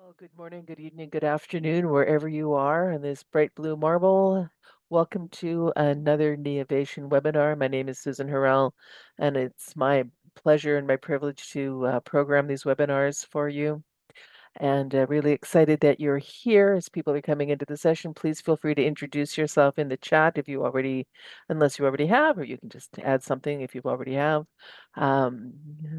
Well, good morning, good evening, good afternoon, wherever you are in this bright blue marble. Welcome to another Neovation webinar. My name is Susan Harrell, and it's my pleasure and my privilege to program these webinars for you. And really excited that you're here as people are coming into the session. Please feel free to introduce yourself in the chat if you already, unless you already have, or you can just add something if you already have. Um,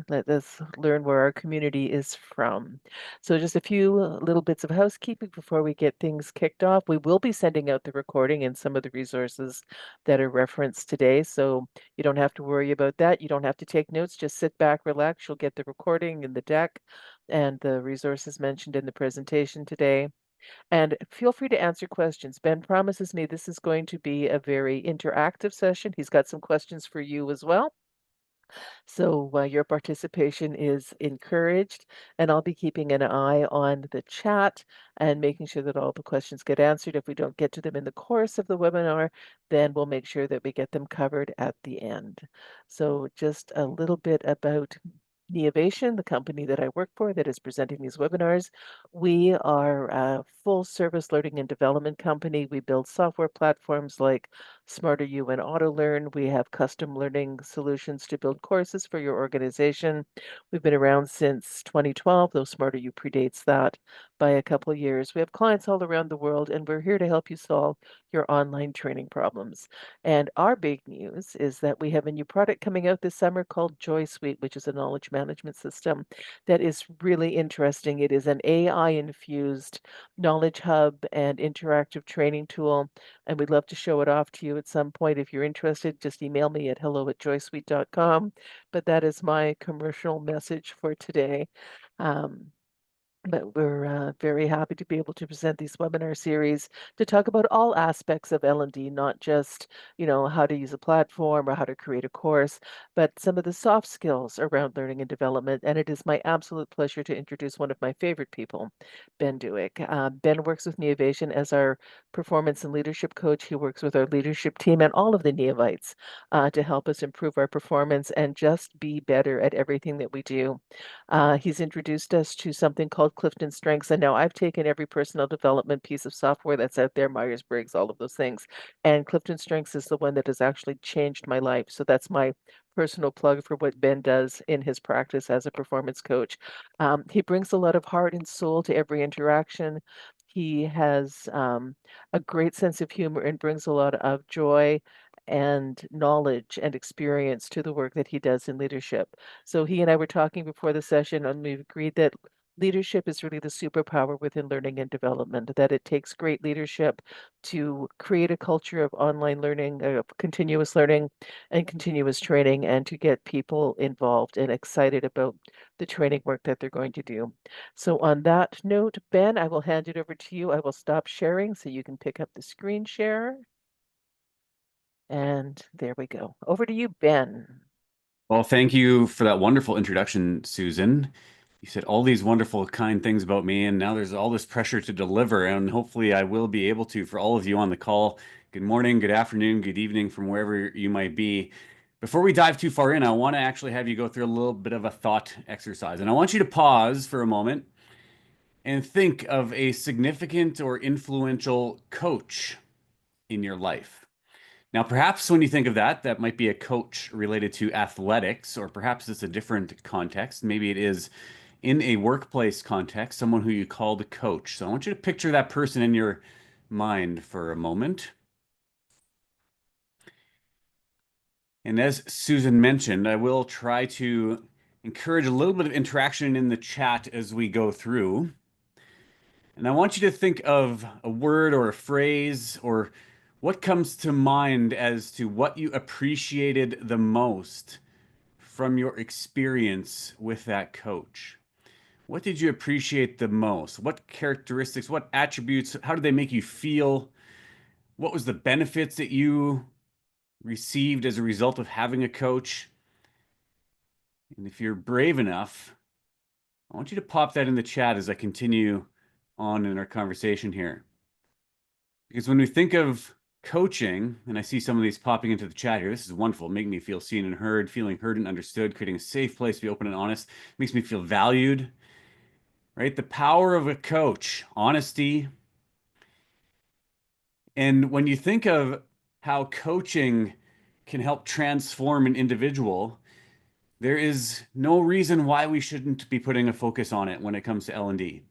Let us learn where our community is from. So just a few little bits of housekeeping before we get things kicked off. We will be sending out the recording and some of the resources that are referenced today. So you don't have to worry about that. You don't have to take notes. Just sit back, relax. You'll get the recording and the deck and the resources mentioned in the presentation today. And feel free to answer questions. Ben promises me this is going to be a very interactive session. He's got some questions for you as well. So your participation is encouraged, and I'll be keeping an eye on the chat and making sure that all the questions get answered. If we don't get to them in the course of the webinar, then we'll make sure that we get them covered at the end. So just a little bit about Neovation, the company that I work for that is presenting these webinars. We are a full service learning and development company. We build software platforms like Smarter You and AutoLearn. We have custom learning solutions to build courses for your organization. We've been around since 2012, though Smarter You predates that by a couple of years. We have clients all around the world, and we're here to help you solve your online training problems. And our big news is that we have a new product coming out this summer called Joy Suite, which is a knowledge management system that is really interesting. It is an AI infused knowledge hub and interactive training tool, and we'd love to show it off to you at some point. If you're interested, just email me at hello@joysuite.com. But that is my commercial message for today. Um, but we're very happy to be able to present these webinar series to talk about all aspects of L&D, not just, how to use a platform or how to create a course, but some of the soft skills around learning and development. And it is my absolute pleasure to introduce one of my favorite people, Ben Dewick. Ben works with Neovation as our performance and leadership coach. He works with our leadership team and all of the Neovites to help us improve our performance and just be better at everything that we do. He's introduced us to something called Clifton Strengths. And now I've taken every personal development piece of software that's out there, Myers-Briggs, all of those things. And Clifton Strengths is the one that has actually changed my life. So that's my personal plug for what Ben does in his practice as a performance coach. He brings a lot of heart and soul to every interaction. He has a great sense of humor and brings a lot of joy and knowledge and experience to the work that he does in leadership. So he and I were talking before the session, and we've agreed that leadership is really the superpower within learning and development, that it takes great leadership to create a culture of online learning, continuous learning, and continuous training, and to get people involved and excited about the training work that they're going to do. So on that note, Ben, I will hand it over to you. I will stop sharing so you can pick up the screen share. And there we go. Over to you, Ben. Well, thank you for that wonderful introduction, Susan. You said all these wonderful, kind things about me, and now there's all this pressure to deliver, and hopefully I will be able to for all of you on the call. Good morning, good afternoon, good evening from wherever you might be. Before we dive too far in, I want to actually have you go through a little bit of a thought exercise, and I want you to pause for a moment and think of a significant or influential coach in your life. Now, perhaps when you think of that, that might be a coach related to athletics, or perhaps it's a different context. Maybe it is in a workplace context, someone who you call the coach. So I want you to picture that person in your mind for a moment. And as Susan mentioned, I will try to encourage a little bit of interaction in the chat as we go through. And I want you to think of a word or a phrase or what comes to mind as to what you appreciated the most from your experience with that coach. What did you appreciate the most? What characteristics, what attributes, how did they make you feel? What was the benefits that you received as a result of having a coach? And if you're brave enough, I want you to pop that in the chat as I continue on in our conversation here. Because when we think of coaching, and I see some of these popping into the chat here, this is wonderful, making me feel seen and heard, feeling heard and understood, creating a safe place to be open and honest, makes me feel valued. right? The power of a coach, honesty. And when you think of how coaching can help transform an individual, there is no reason why we shouldn't be putting a focus on it when it comes to L&D.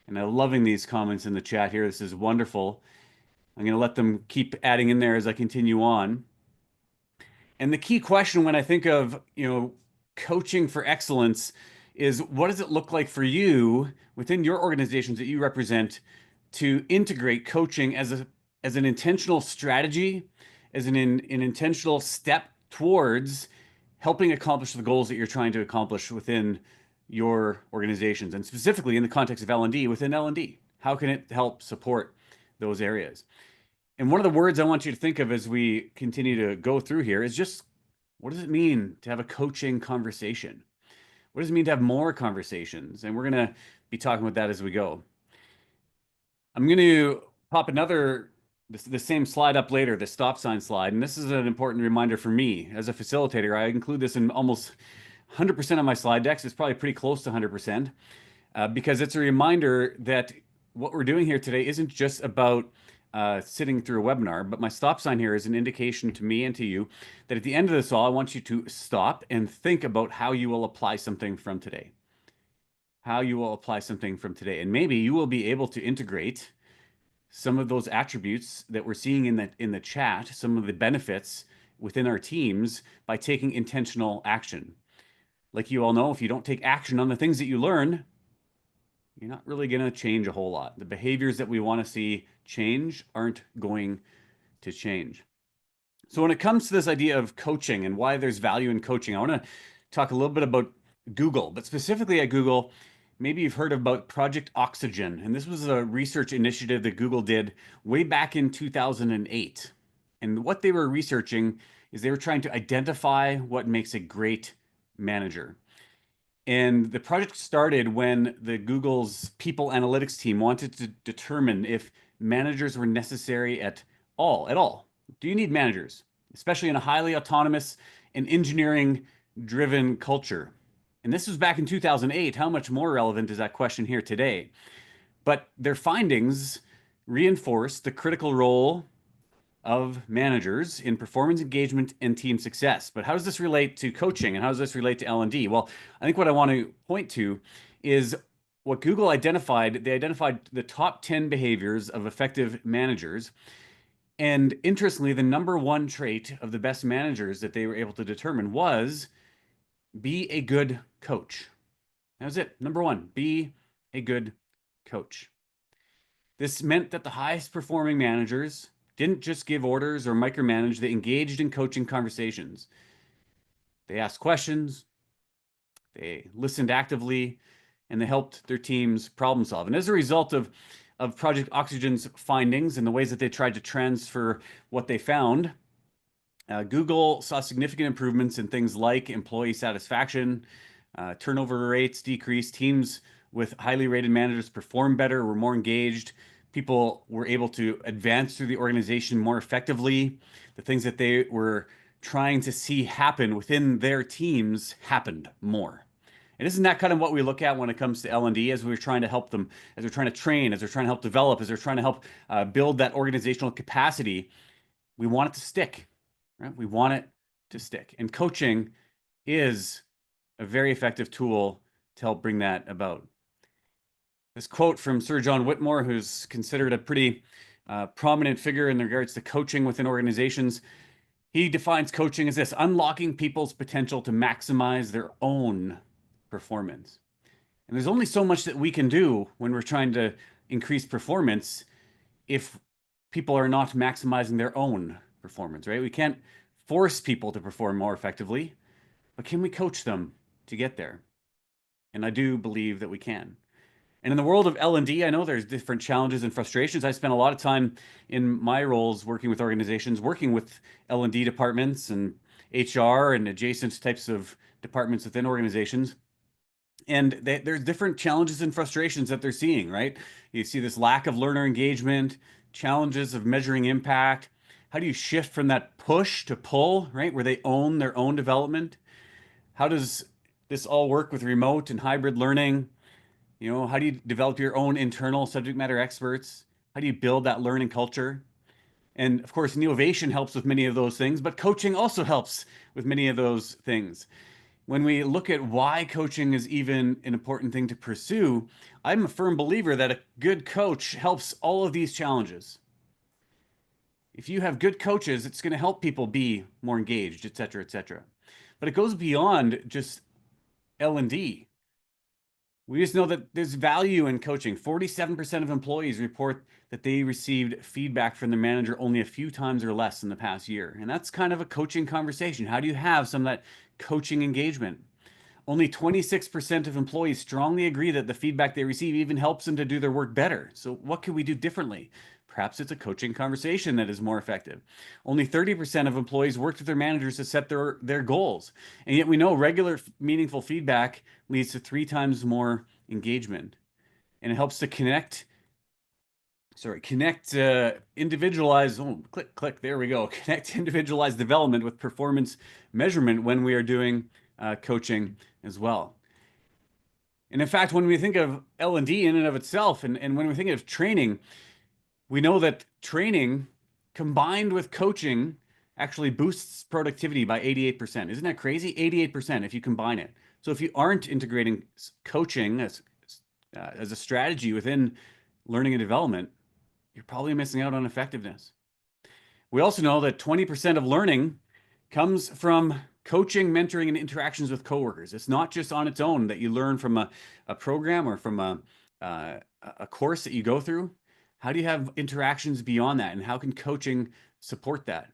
And I'm loving these comments in the chat here. This is wonderful. I'm going to let them keep adding in there as I continue on. And the key question when I think of, coaching for excellence is what does it look like for you within your organizations that you represent to integrate coaching as an intentional strategy, as an intentional step towards helping accomplish the goals that you're trying to accomplish within your organizations, and specifically in the context of L&D, within L&D. How can it help support those areas? And one of the words I want you to think of as we continue to go through here is just what does it mean to have a coaching conversation? What does it mean to have more conversations? And we're going to be talking about that as we go. I'm going to pop the same slide up later, the stop sign slide. And this is an important reminder for me as a facilitator. I include this in almost 100% of my slide decks. It's probably pretty close to 100%, because it's a reminder that what we're doing here today isn't just about sitting through a webinar, but my stop sign here is an indication to me and to you that at the end of this all, I want you to stop and think about how you will apply something from today. How you will apply something from today. And maybe you will be able to integrate some of those attributes that we're seeing in the chat, some of the benefits within our teams by taking intentional action. Like you all know, if you don't take action on the things that you learn, you're not really going to change a whole lot. The behaviors that we want to see change aren't going to change. So when it comes to this idea of coaching and why there's value in coaching, I want to talk a little bit about Google, but specifically at Google, maybe you've heard about Project Oxygen. And this was a research initiative that Google did way back in 2008. And what they were researching is they were trying to identify what makes a great manager. And the project started when the Google's people analytics team wanted to determine if managers were necessary at all. Do you need managers, especially in a highly autonomous and engineering driven culture? And this was back in 2008. How much more relevant is that question here today? But their findings reinforce the critical role of managers in performance engagement and team success. But how does this relate to coaching, and how does this relate to L&D? Well, I think what I want to point to is what Google identified. They identified the top 10 behaviors of effective managers. And interestingly, the number one trait of the best managers that they were able to determine was be a good coach. That was it. Number one, be a good coach. This meant that the highest performing managers didn't just give orders or micromanage, they engaged in coaching conversations. They asked questions, they listened actively, and they helped their teams problem solve. And as a result of Project Oxygen's findings and the ways that they tried to transfer what they found, Google saw significant improvements in things like employee satisfaction, turnover rates decreased, teams with highly rated managers performed better, were more engaged, people were able to advance through the organization more effectively. The things that they were trying to see happen within their teams happened more. And isn't that kind of what we look at when it comes to L&D as we're trying to help them, as we're trying to train, as we're trying to help develop, as we're trying to help build that organizational capacity? We want it to stick, right? We want it to stick. And coaching is a very effective tool to help bring that about. This quote from Sir John Whitmore, who's considered a pretty prominent figure in regards to coaching within organizations, he defines coaching as this: unlocking people's potential to maximize their own performance. And there's only so much that we can do when we're trying to increase performance if people are not maximizing their own performance, right? We can't force people to perform more effectively, but can we coach them to get there? And I do believe that we can. And in the world of L&D, I know there's different challenges and frustrations. I spent a lot of time in my roles working with organizations, working with L&D departments and HR and adjacent types of departments within organizations. And there's different challenges and frustrations that they're seeing, right? You see this lack of learner engagement, challenges of measuring impact. How do you shift from that push to pull, right? Where they own their own development? How does this all work with remote and hybrid learning? How do you develop your own internal subject matter experts? How do you build that learning culture? And of course, Neovation helps with many of those things, but coaching also helps with many of those things. When we look at why coaching is even an important thing to pursue, I'm a firm believer that a good coach helps all of these challenges. If you have good coaches, it's going to help people be more engaged, et cetera, et cetera. But it goes beyond just L&D. We just know that there's value in coaching. 47% of employees report that they received feedback from their manager only a few times or less in the past year. And that's kind of a coaching conversation. How do you have some of that coaching engagement? Only 26% of employees strongly agree that the feedback they receive even helps them to do their work better. So, what can we do differently? Perhaps it's a coaching conversation that is more effective. Only 30% of employees worked with their managers to set their goals. And yet, we know regular, meaningful feedback leads to 3 times more engagement. And it helps to connect individualized, click, there we go. Connect individualized development with performance measurement when we are doing coaching as well. And in fact, when we think of L&D in and of itself, and when we think of training, we know that training combined with coaching actually boosts productivity by 88%. Isn't that crazy? 88% if you combine it. So if you aren't integrating coaching as a strategy within learning and development, you're probably missing out on effectiveness. We also know that 20% of learning comes from coaching, mentoring, and interactions with coworkers. It's not just on its own that you learn from a program or from a course that you go through. How do you have interactions beyond that? And how can coaching support that?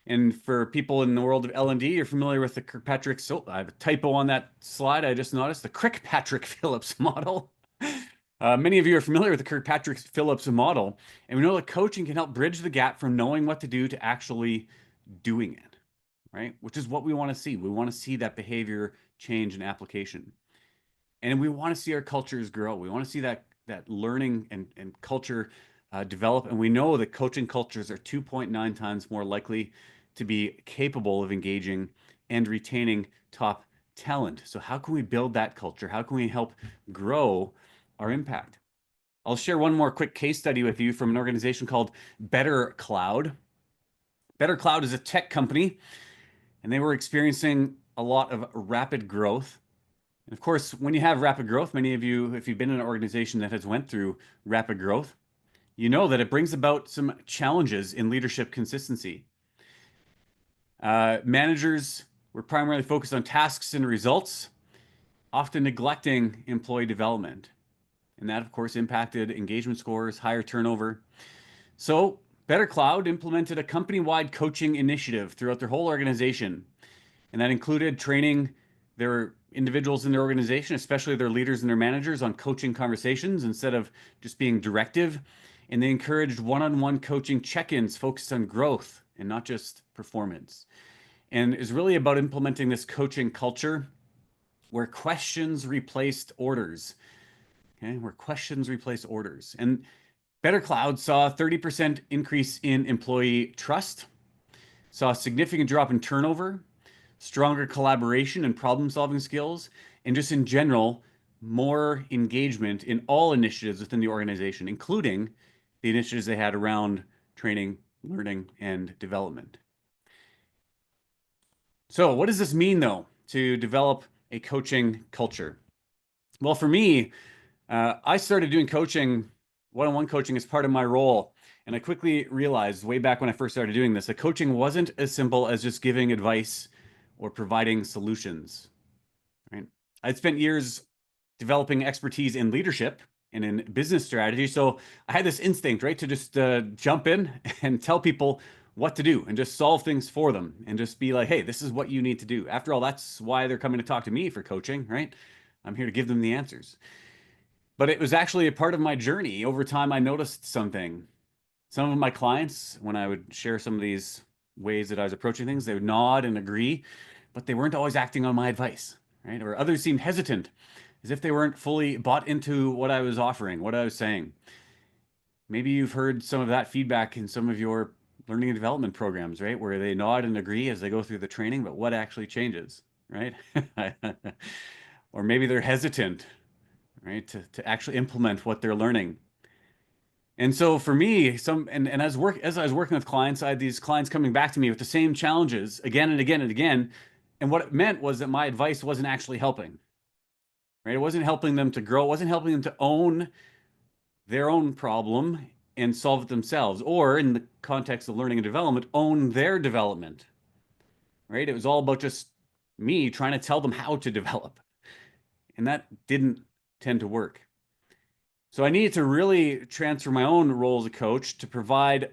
And for people in the world of L&D, you're familiar with the Kirkpatrick, so I have a typo on that slide. I just noticed the Crick-Patrick Phillips model. Many of you are familiar with the Kirkpatrick Phillips model, and we know that coaching can help bridge the gap from knowing what to do to actually doing it, right? Which is what we want to see. We want to see that behavior change and application. And we want to see our cultures grow. We want to see that learning and culture develop. And we know that coaching cultures are 2.9 times more likely to be capable of engaging and retaining top talent. So how can we build that culture? How can we help grow our impact? I'll share one more quick case study with you from an organization called Better Cloud. Better Cloud is a tech company, and they were experiencing a lot of rapid growth. And of course, when you have rapid growth, many of you, if you've been in an organization that has went through rapid growth, you know that it brings about some challenges in leadership consistency. Managers were primarily focused on tasks and results, often neglecting employee development. And that, of course, impacted engagement scores, higher turnover. So Better Cloud implemented a company-wide coaching initiative throughout their whole organization. And that included training their individuals in their organization, especially their leaders and their managers, on coaching conversations instead of just being directive. And they encouraged one-on-one coaching check-ins focused on growth and not just performance. And is really about implementing this coaching culture where questions replaced orders. Okay, where questions replace orders. And Better Cloud saw a 30% increase in employee trust, saw a significant drop in turnover, stronger collaboration and problem-solving skills, and just in general, more engagement in all initiatives within the organization, including the initiatives they had around training, learning, and development. So what does this mean, though, to develop a coaching culture? Well, for me, I started doing coaching, one-on-one coaching, as part of my role. And I quickly realized way back when I first started doing this, that coaching wasn't as simple as just giving advice or providing solutions, right? I'd spent years developing expertise in leadership and in business strategy. So I had this instinct, right, to just jump in and tell people what to do and just solve things for them and just be like, hey, this is what you need to do. After all, that's why they're coming to talk to me for coaching, right? I'm here to give them the answers. But it was actually a part of my journey. Over time, I noticed something. Some of my clients, when I would share some of these ways that I was approaching things, they would nod and agree, but they weren't always acting on my advice, right? Or others seemed hesitant, as if they weren't fully bought into what I was offering, what I was saying. Maybe you've heard some of that feedback in some of your learning and development programs, right? Where they nod and agree as they go through the training, but what actually changes, right? Or maybe they're hesitant, right? To actually implement what they're learning. And so for me, and as I was working with clients, I had these clients coming back to me with the same challenges again and again and again. And what it meant was that my advice wasn't actually helping, right? It wasn't helping them to grow, it wasn't helping them to own their own problem and solve it themselves, or in the context of learning and development, own their development, right? It was all about just me trying to tell them how to develop. And that didn't tend to work. So I needed to really transfer my own role as a coach to provide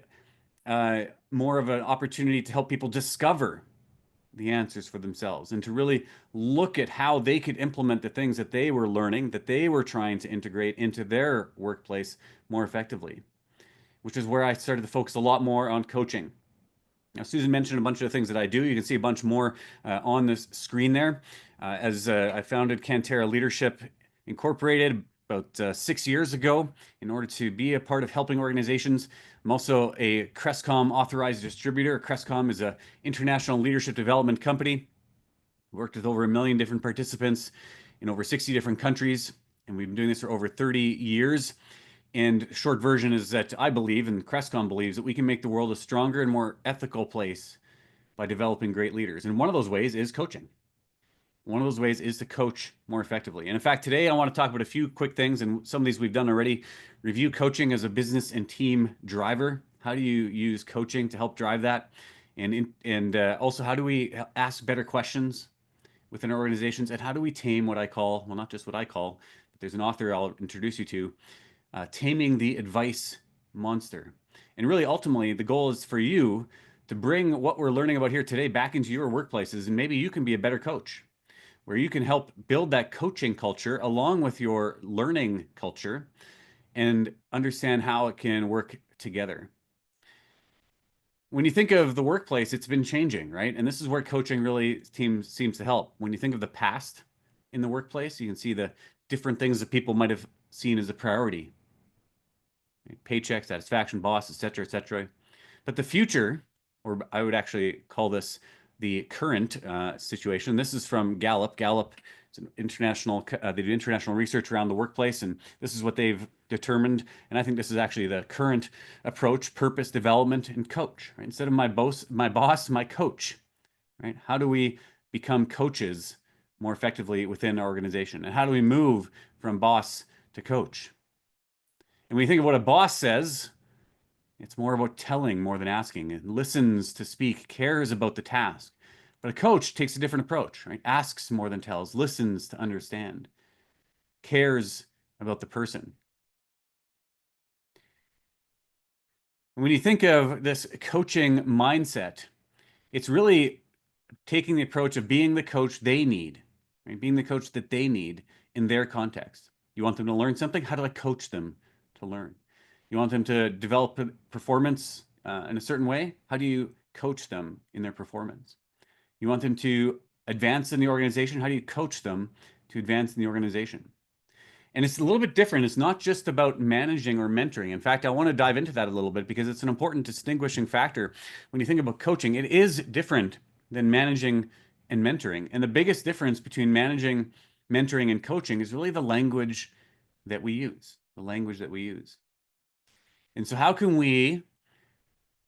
more of an opportunity to help people discover the answers for themselves and to really look at how they could implement the things that they were learning, that they were trying to integrate into their workplace more effectively, which is where I started to focus a lot more on coaching. Now, Susan mentioned a bunch of the things that I do. You can see a bunch more on this screen there. As I founded Cantera Leadership Incorporated about 6 years ago in order to be a part of helping organizations. I'm also a Crestcom authorized distributor. Crestcom is an international leadership development company. We worked with over 1 million different participants in over 60 different countries, and we've been doing this for over 30 years. And short version is that I believe, and Crestcom believes, that we can make the world a stronger and more ethical place by developing great leaders. And one of those ways is coaching. One of those ways is to coach more effectively. And in fact, today I want to talk about a few quick things, and some of these we've done already. Review coaching as a business and team driver. How do you use coaching to help drive that? And also, how do we ask better questions within our organizations? And how do we tame what I call, well, not just what I call, but there's an author I'll introduce you to, taming the advice monster. And really, ultimately, the goal is for you to bring what we're learning about here today back into your workplaces, and maybe you can be a better coach, where you can help build that coaching culture along with your learning culture and understand how it can work together. When you think of the workplace, it's been changing, right? And this is where coaching really seems to help. When you think of the past in the workplace, you can see the different things that people might have seen as a priority: paycheck, satisfaction, boss, et cetera, et cetera. But the future, or I would actually call this the current situation. This is from Gallup. Gallup is an international, they do international research around the workplace, and this is what they've determined. And I think this is actually the current approach: purpose, development, and coach. Right? Instead of my boss, my coach. Right? How do we become coaches more effectively within our organization? And how do we move from boss to coach? And when you think of what a boss says, it's more about telling more than asking. It listens to speak, cares about the task. But a coach takes a different approach, right? Asks more than tells, listens to understand, cares about the person. When you think of this coaching mindset, it's really taking the approach of being the coach they need, right? Being the coach that they need in their context. You want them to learn something? How do I coach them to learn? You want them to develop performance in a certain way? How do you coach them in their performance? You want them to advance in the organization? How do you coach them to advance in the organization? And it's a little bit different. It's not just about managing or mentoring. In fact, I want to dive into that a little bit because it's an important distinguishing factor. When you think about coaching, it is different than managing and mentoring. And the biggest difference between managing, mentoring, and coaching is really the language that we use, the language that we use. And so how can we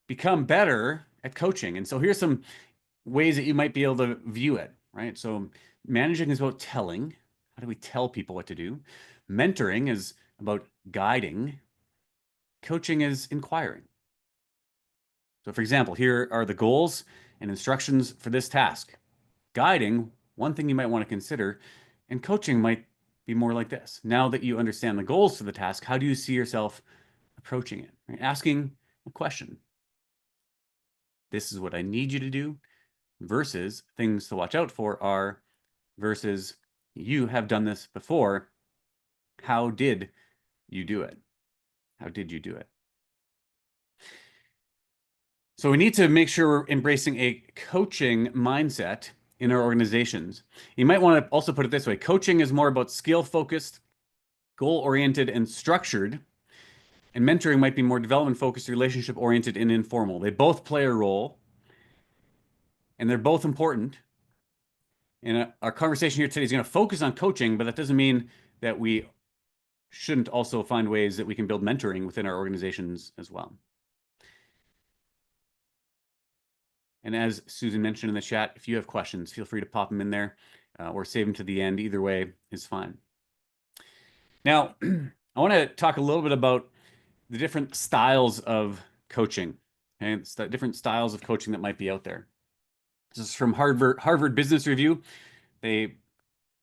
become better at coaching? And so here's some ways that you might be able to view it, right? So managing is about telling. How do we tell people what to do? Mentoring is about guiding. Coaching is inquiring. So for example, here are the goals and instructions for this task. Guiding, one thing you might want to consider, and coaching might be more like this. Now that you understand the goals for the task, how do you see yourself approaching it? Right? Asking a question. This is what I need you to do, versus things to watch out for are versus you have done this before. How did you do it? How did you do it? So we need to make sure we're embracing a coaching mindset in our organizations. You might want to also put it this way: coaching is more about skill focused, goal oriented, and structured. And mentoring might be more development focused, relationship oriented, and informal. They both play a role and they're both important. And our conversation here today is going to focus on coaching, but that doesn't mean that we shouldn't also find ways that we can build mentoring within our organizations as well. And as Susan mentioned in the chat, if you have questions, feel free to pop them in there or save them to the end. Either way is fine. Now, I want to talk a little bit about the different styles of coaching, and different styles of coaching that might be out there. This is from Harvard Business Review. They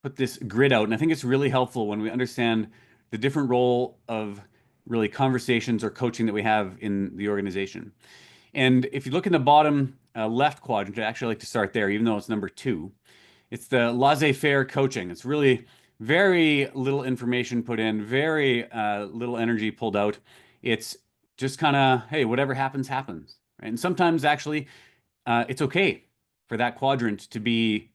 put this grid out, and I think it's really helpful when we understand the different role of really conversations or coaching that we have in the organization. And if you look in the bottom left quadrant, I actually like to start there, even though it's number 2. It's the laissez-faire coaching. It's really very little information put in, very little energy pulled out. It's just kind of, hey, whatever happens, happens. Right? And sometimes actually it's okay for that quadrant to be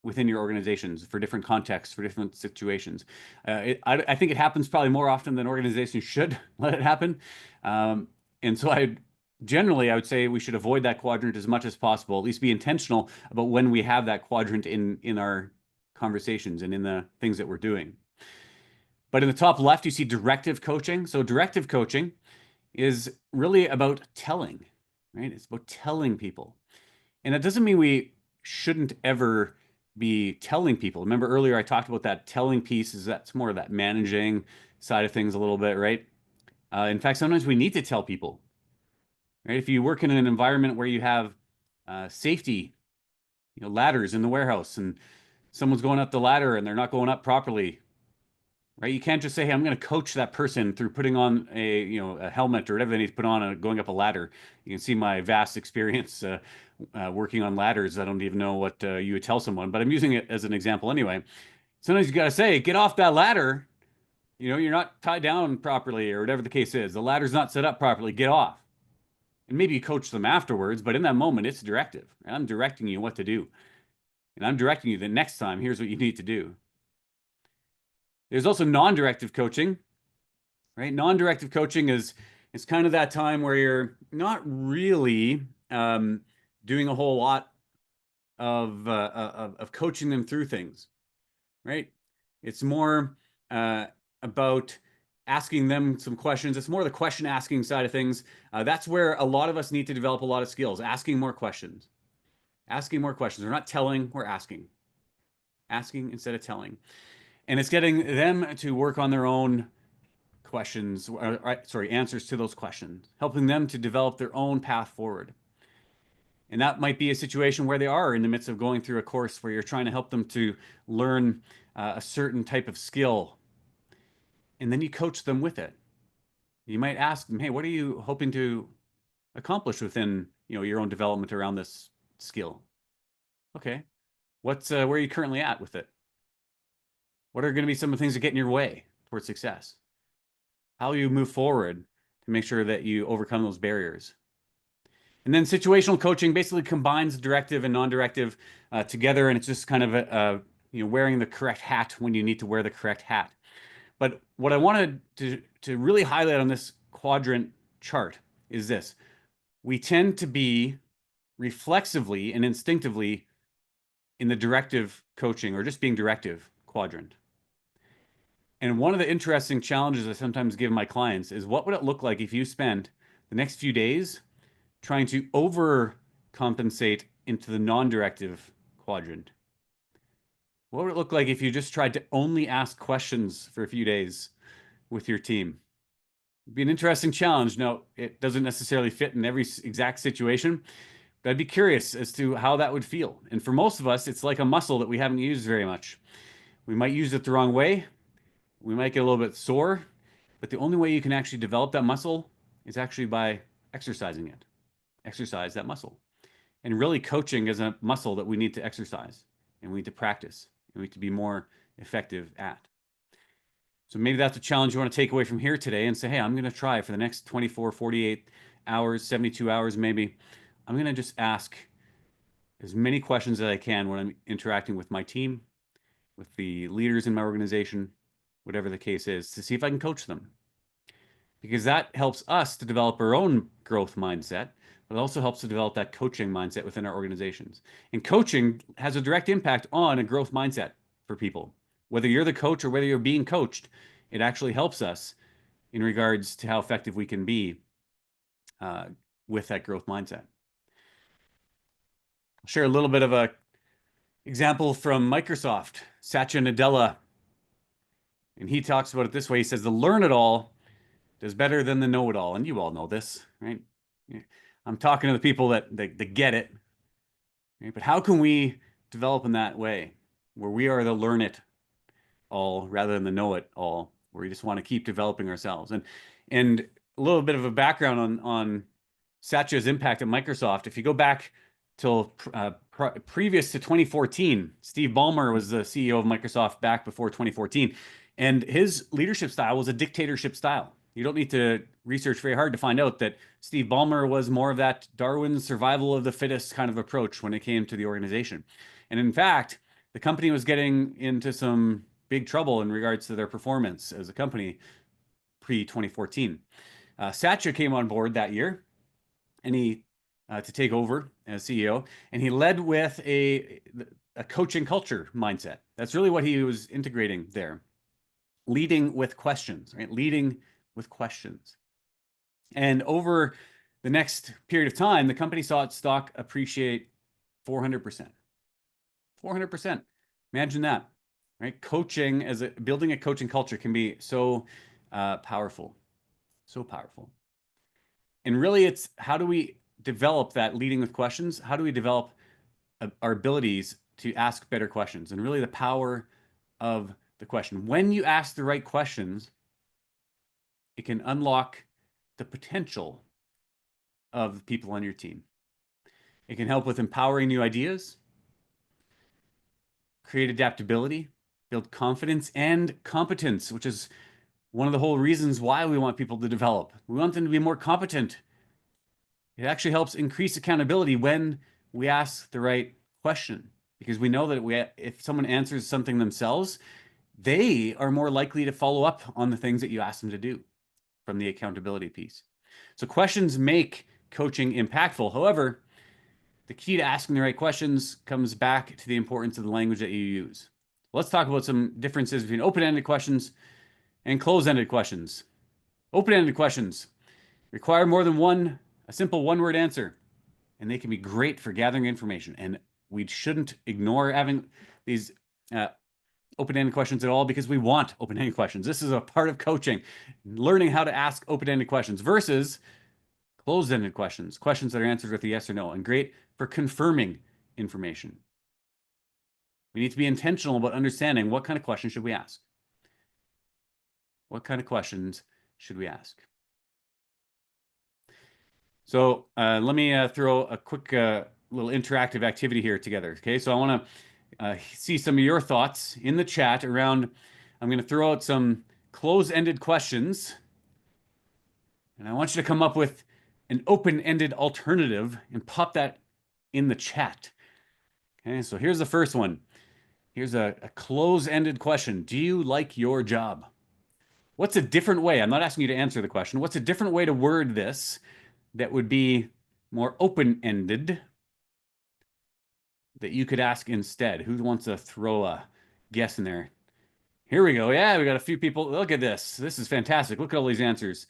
within your organizations for different contexts, for different situations. I think it happens probably more often than organizations should let it happen. And so generally, I would say we should avoid that quadrant as much as possible, at least be intentional about when we have that quadrant in our conversations and in the things that we're doing. But in the top left, you see directive coaching. So directive coaching is really about telling, right? It's about telling people. And that doesn't mean we shouldn't ever be telling people. Remember earlier I talked about that telling piece, that's more of that managing side of things a little bit, right? In fact, sometimes we need to tell people, right? If you work in an environment where you have safety, ladders in the warehouse, and someone's going up the ladder and they're not going up properly, right? You can't just say, "Hey, I'm going to coach that person through putting on a helmet or whatever they need to put on and going up a ladder." You can see my vast experience working on ladders. I don't even know what you would tell someone, but I'm using it as an example anyway. Sometimes you got to say, "Get off that ladder. You're not tied down properly, or whatever the case is. The ladder's not set up properly. Get off." And maybe you coach them afterwards, but in that moment, it's directive. And I'm directing you what to do. And I'm directing you that next time, here's what you need to do. There's also non-directive coaching, right? Non-directive coaching is kind of that time where you're not really doing a whole lot of coaching them through things, right? It's more about asking them some questions. It's more the question asking side of things. That's where a lot of us need to develop a lot of skills, asking more questions. Asking more questions. We're not telling, we're asking. Asking instead of telling. And it's getting them to work on their own questions, answers to those questions, helping them to develop their own path forward. And that might be a situation where they are in the midst of going through a course where you're trying to help them to learn a certain type of skill. And then you coach them with it. You might ask them, "Hey, what are you hoping to accomplish within your own development around this skill?" Okay. Where are you currently at with it? What are going to be some of the things that get in your way towards success? How will you move forward to make sure that you overcome those barriers? And then situational coaching basically combines directive and non-directive together, and it's just kind of wearing the correct hat when you need to wear the correct hat. But what I wanted to really highlight on this quadrant chart is this. We tend to be reflexively and instinctively in the directive coaching or just being directive quadrant. And one of the interesting challenges I sometimes give my clients is, what would it look like if you spent the next few days trying to overcompensate into the non-directive quadrant? What would it look like if you just tried to only ask questions for a few days with your team? It'd be an interesting challenge. No, it doesn't necessarily fit in every exact situation, but I'd be curious as to how that would feel. And for most of us, it's like a muscle that we haven't used very much. We might use it the wrong way. We might get a little bit sore, but the only way you can actually develop that muscle is actually by exercising it. Exercise that muscle. And really, coaching is a muscle that we need to exercise and we need to practice and we need to be more effective at. So maybe that's a challenge you want to take away from here today and say, "Hey, I'm going to try for the next 24, 48 hours, 72 hours maybe. I'm going to just ask as many questions as I can when I'm interacting with my team, with the leaders in my organization, whatever the case is, to see if I can coach them." Because that helps us to develop our own growth mindset, but it also helps to develop that coaching mindset within our organizations. And coaching has a direct impact on a growth mindset for people. Whether you're the coach or whether you're being coached, it actually helps us in regards to how effective we can be uh, with that growth mindset. I'll share a little bit of a example from Microsoft, Satya Nadella, and he talks about it this way. He says, the learn it all does better than the know it all. And you all know this, right? I'm talking to the people that get it, right? But how can we develop in that way where we are the learn it all rather than the know it all, where we just want to keep developing ourselves? And a little bit of a background on Satya's impact at Microsoft. If you go back till previous to 2014, Steve Ballmer was the CEO of Microsoft back before 2014, and his leadership style was a dictatorship style. You don't need to research very hard to find out that Steve Ballmer was more of that Darwin's survival of the fittest kind of approach when it came to the organization. And in fact, the company was getting into some big trouble in regards to their performance as a company pre 2014. Satya came on board that year, and he to take over as CEO, and he led with a coaching culture mindset. That's really what he was integrating there, leading with questions, right? Leading with questions. And over the next period of time, the company saw its stock appreciate 400%. 400%. Imagine that, right? Coaching building a coaching culture can be so powerful, so powerful. And really, it's how do we develop that leading with questions? How do we develop our abilities to ask better questions? And really, the power of the question. When you ask the right questions, it can unlock the potential of people on your team. It can help with empowering new ideas, create adaptability, build confidence and competence, which is one of the whole reasons why we want people to develop. We want them to be more competent. It actually helps increase accountability when we ask the right question, because we know that if someone answers something themselves, they are more likely to follow up on the things that you ask them to do from the accountability piece. So questions make coaching impactful. However, the key to asking the right questions comes back to the importance of the language that you use. Let's talk about some differences between open-ended questions and closed-ended questions. Open-ended questions require more than a simple one-word answer, and they can be great for gathering information. And we shouldn't ignore having these open-ended questions at all, because we want open-ended questions. This is a part of coaching, learning how to ask open-ended questions versus closed-ended questions, questions that are answered with a yes or no, and great for confirming information. We need to be intentional about understanding what kind of questions should we ask. What kind of questions should we ask? So let me throw a quick little interactive activity here together. Okay, so I want to see some of your thoughts in the chat around. I'm going to throw out some close-ended questions, and I want you to come up with an open-ended alternative and pop that in the chat. Okay, so here's the first one. Here's a close-ended question. Do you like your job? What's a different way? I'm not asking you to answer the question. What's a different way to word this that would be more open-ended that you could ask instead? Who wants to throw a guess in there? Here we go. Yeah, we got a few people. Look at this. This is fantastic. Look at all these answers.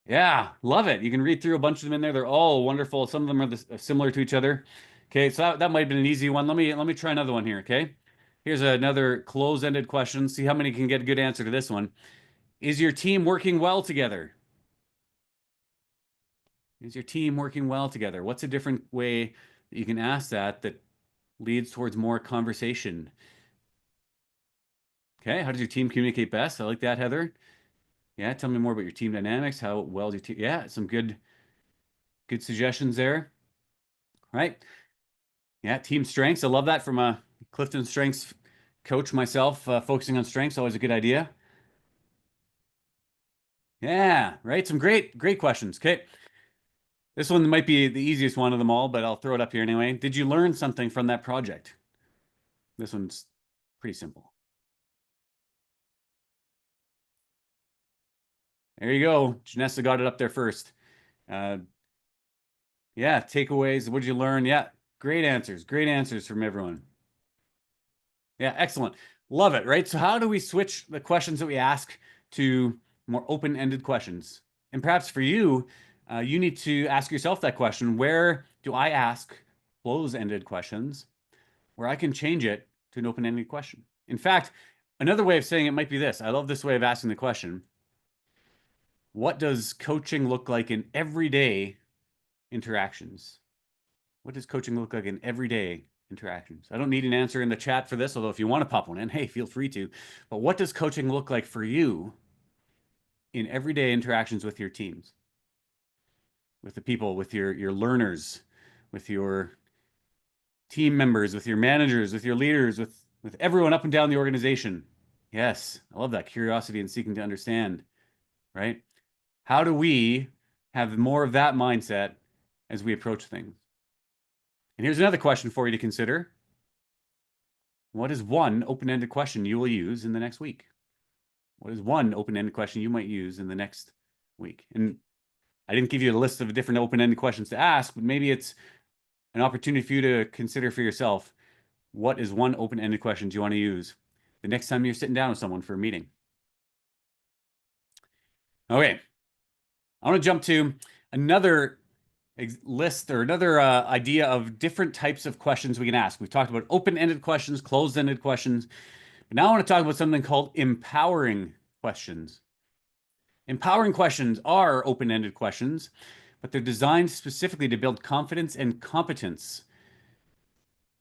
Yeah, love it. You can read through a bunch of them in there. They're all wonderful. Some of them are similar to each other. Okay, so that might have been an easy one. Let me try another one here, okay? Here's another close-ended question. See how many can get a good answer to this one. Is your team working well together? Is your team working well together? What's a different way that you can ask that leads towards more conversation? Okay, how does your team communicate best? I like that, Heather. Yeah, tell me more about your team dynamics. How well do your team? Yeah, some good suggestions there. Right? Yeah, team strengths. I love that from a Clifton Strengths coach myself. Focusing on strengths, always a good idea. Yeah, right. Some great questions. Okay. This one might be the easiest one of them all, but I'll throw it up here anyway. Did you learn something from that project? This one's pretty simple. There you go. Janessa got it up there first. Yeah, takeaways. What did you learn? Yeah, great answers. Great answers from everyone. Yeah, excellent. Love it, right? So how do we switch the questions that we ask to more open-ended questions? And perhaps for you, you need to ask yourself that question: where do I ask close-ended questions where I can change it to an open-ended question? In fact, another way of saying it might be this. I love this way of asking the question: what does coaching look like in everyday interactions? What does coaching look like in everyday interactions? I don't need an answer in the chat for this, although if you want to pop one in, hey, feel free to. But what does coaching look like for you in everyday interactions with your teams, with the people, with your learners, with your team members, with your managers, with your leaders, with everyone up and down the organization? Yes, I love that curiosity and seeking to understand, right? How do we have more of that mindset as we approach things? And here's another question for you to consider. What is one open-ended question you will use in the next week? What is one open-ended question you might use in the next week? And I didn't give you a list of different open-ended questions to ask, but maybe it's an opportunity for you to consider for yourself, what is one open-ended question you want to use the next time you're sitting down with someone for a meeting? Okay, I want to jump to another list or another idea of different types of questions we can ask. We've talked about open-ended questions, closed-ended questions, but now I want to talk about something called empowering questions. Empowering questions are open-ended questions, but they're designed specifically to build confidence and competence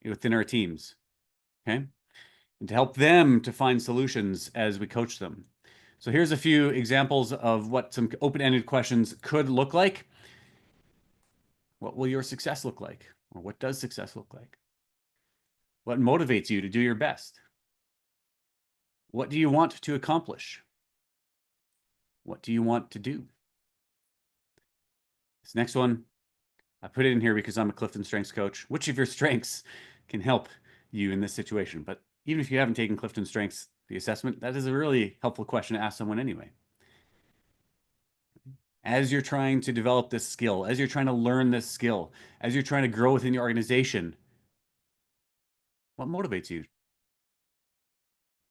within our teams, okay? And to help them to find solutions as we coach them. So here's a few examples of what some open-ended questions could look like. What will your success look like? Or what does success look like? What motivates you to do your best? What do you want to accomplish? What do you want to do? This next one, I put it in here because I'm a Clifton Strengths coach. Which of your strengths can help you in this situation? But even if you haven't taken Clifton Strengths, the assessment, that is a really helpful question to ask someone anyway. As you're trying to develop this skill, as you're trying to learn this skill, as you're trying to grow within your organization, what motivates you?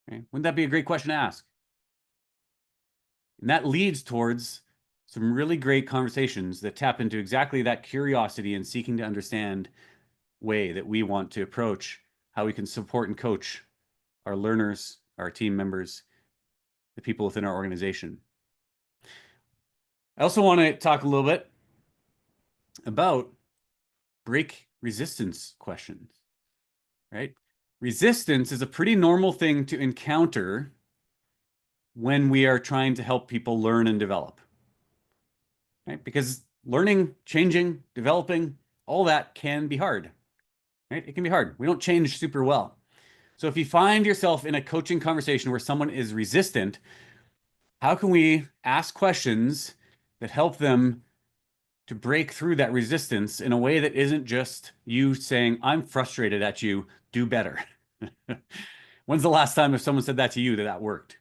Okay? Wouldn't that be a great question to ask? And that leads towards some really great conversations that tap into exactly that curiosity and seeking to understand way that we want to approach how we can support and coach our learners, our team members, the people within our organization. I also want to talk a little bit about break resistance questions, right? Resistance is a pretty normal thing to encounter when we are trying to help people learn and develop, right? Because learning, changing, developing, all that can be hard, right? It can be hard. We don't change super well. So if you find yourself in a coaching conversation where someone is resistant, how can we ask questions that help them to break through that resistance in a way that isn't just you saying, I'm frustrated at you, do better? When's the last time if someone said that to you that worked?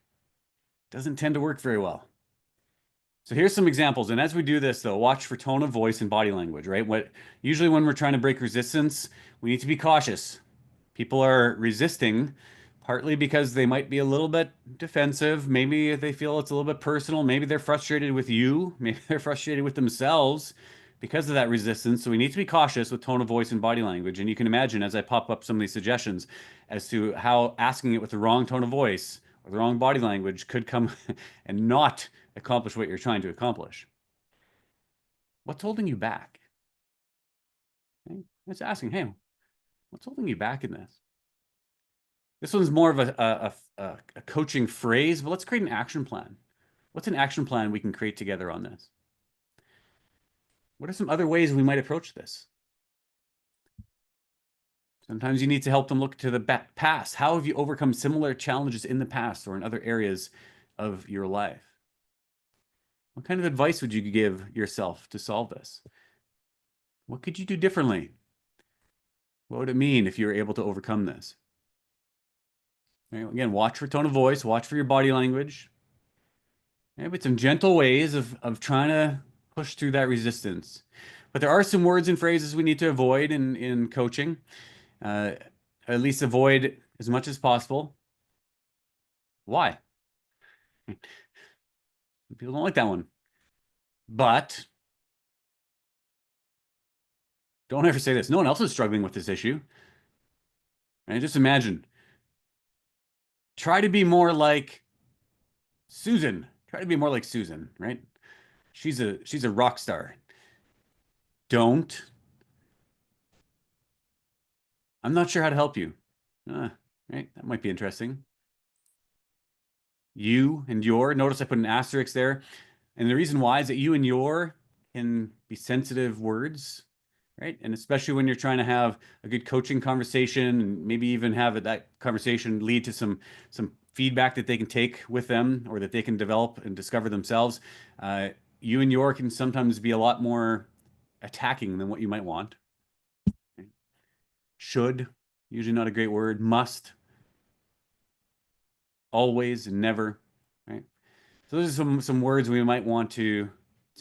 Doesn't tend to work very well. So here's some examples. And as we do this, though, watch for tone of voice and body language, right? Usually when we're trying to break resistance, we need to be cautious. People are resisting partly because they might be a little bit defensive. Maybe they feel it's a little bit personal. Maybe they're frustrated with you. Maybe they're frustrated with themselves because of that resistance. So we need to be cautious with tone of voice and body language. And you can imagine as I pop up some of these suggestions as to how asking it with the wrong tone of voice or the wrong body language could come and not accomplish what you're trying to accomplish. What's holding you back? Okay? It's asking, hey, what's holding you back in this? This one's more of a coaching phrase, but let's create an action plan. What's an action plan we can create together on this? What are some other ways we might approach this? Sometimes you need to help them look to the past. How have you overcome similar challenges in the past or in other areas of your life? What kind of advice would you give yourself to solve this? What could you do differently? What would it mean if you were able to overcome this? Right, again, watch for tone of voice, watch for your body language. But some gentle ways of trying to push through that resistance. But there are some words and phrases we need to avoid in coaching, at least avoid as much as possible. Why? People don't like that one. But don't ever say this. No one else is struggling with this issue. Right? Just imagine. Try to be more like Susan. Try to be more like Susan, right? She's a rock star. Don't. I'm not sure how to help you. Uh, right? That might be interesting. You and your. Notice I put an asterisk there. And the reason why is that you and your can be sensitive words, right? And especially when you're trying to have a good coaching conversation and maybe even have that conversation lead to some feedback that they can take with them or that they can develop and discover themselves. Uh, you and your can sometimes be a lot more attacking than what you might want. Should, usually not a great word. Must, always, and never, right? So those are some words we might want to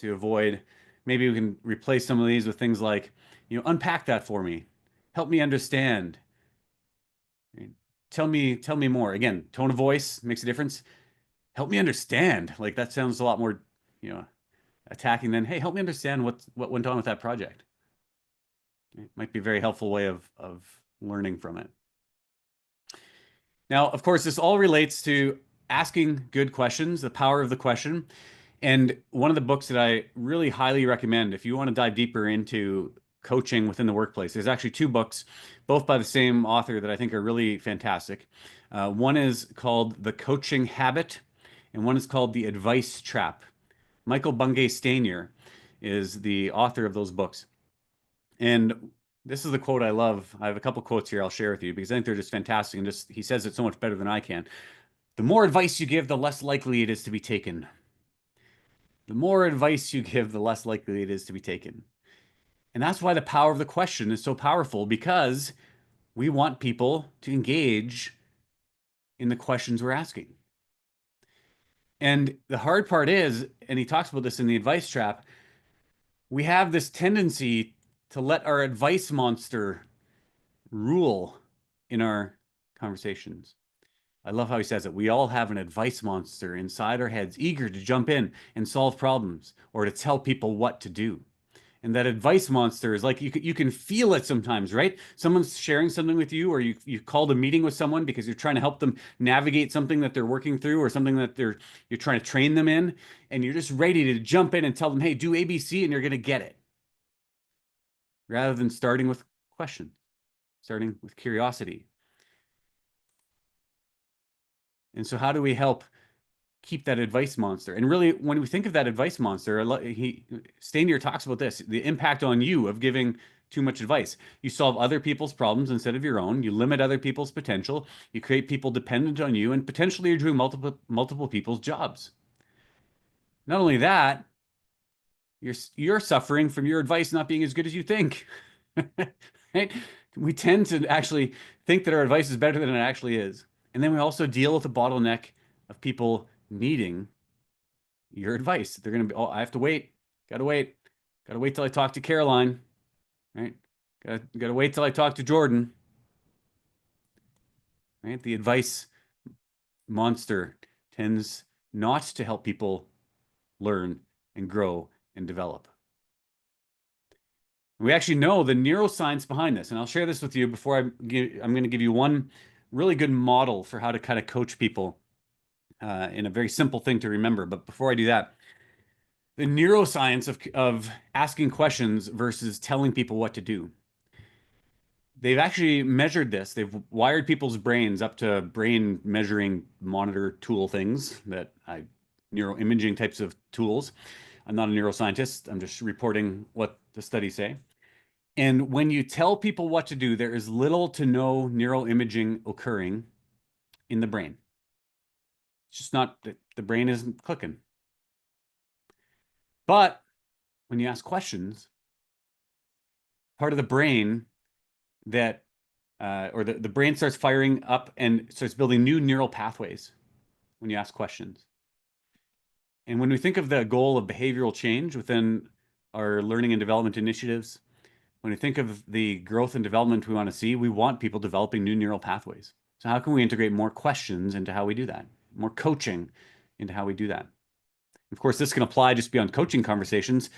avoid. Maybe we can replace some of these with things like, unpack that for me. Help me understand. Right? Tell me more. Again, tone of voice makes a difference. Help me understand. Like that sounds a lot more, you know, attacking than, hey, help me understand what went on with that project. It might be a very helpful way of learning from it. Now, of course, this all relates to asking good questions, the power of the question. And one of the books that I really highly recommend if you want to dive deeper into coaching within the workplace, there's actually two books, both by the same author that I think are really fantastic. One is called The Coaching Habit, and one is called The Advice Trap. Michael Bungay Stanier is the author of those books. And this is the quote I love. I have a couple quotes here I'll share with you because I think they're just fantastic. And just he says it so much better than I can. The more advice you give, the less likely it is to be taken. The more advice you give, the less likely it is to be taken. And that's why the power of the question is so powerful because we want people to engage in the questions we're asking. And the hard part is, and he talks about this in the advice trap, we have this tendency to let our advice monster rule in our conversations. I love how he says it. We all have an advice monster inside our heads, eager to jump in and solve problems or to tell people what to do. And that advice monster is like you can feel it sometimes, right? Someone's sharing something with you, or you called a meeting with someone because you're trying to help them navigate something that they're working through, or something that you're trying to train them in, and you're just ready to jump in and tell them, "Hey, do ABC," and you're going to get it, rather than starting with questions, starting with curiosity. And so, how do we help keep that advice monster? And really, when we think of that advice monster, Stanier talks about this: the impact on you of giving too much advice. You solve other people's problems instead of your own. You limit other people's potential. You create people dependent on you, and potentially you're doing multiple people's jobs. Not only that, you're suffering from your advice not being as good as you think. Right? We tend to actually think that our advice is better than it actually is. And then we also deal with the bottleneck of people needing your advice. They're going to be, oh, I have to wait. Got to wait. Got to wait till I talk to Caroline, right? Got to wait till I talk to Jordan, right? The advice monster tends not to help people learn and grow and develop. We actually know the neuroscience behind this, and I'll share this with you before I'm going to give you one really good model for how to kind of coach people in a very simple thing to remember. But before I do that, the neuroscience of asking questions versus telling people what to do. They've actually measured this. They've wired people's brains up to brain measuring monitor tool things neuroimaging types of tools. I'm not a neuroscientist. I'm just reporting what the studies say. And when you tell people what to do, there is little to no neuroimaging occurring in the brain. It's just not, the brain isn't clicking. But when you ask questions, part of the brain that, or the brain starts firing up and starts building new neural pathways when you ask questions. And when we think of the goal of behavioral change within our learning and development initiatives, when we think of the growth and development we want to see, we want people developing new neural pathways. So how can we integrate more questions into how we do that? more coaching into how we do that. Of course, this can apply just beyond coaching conversations.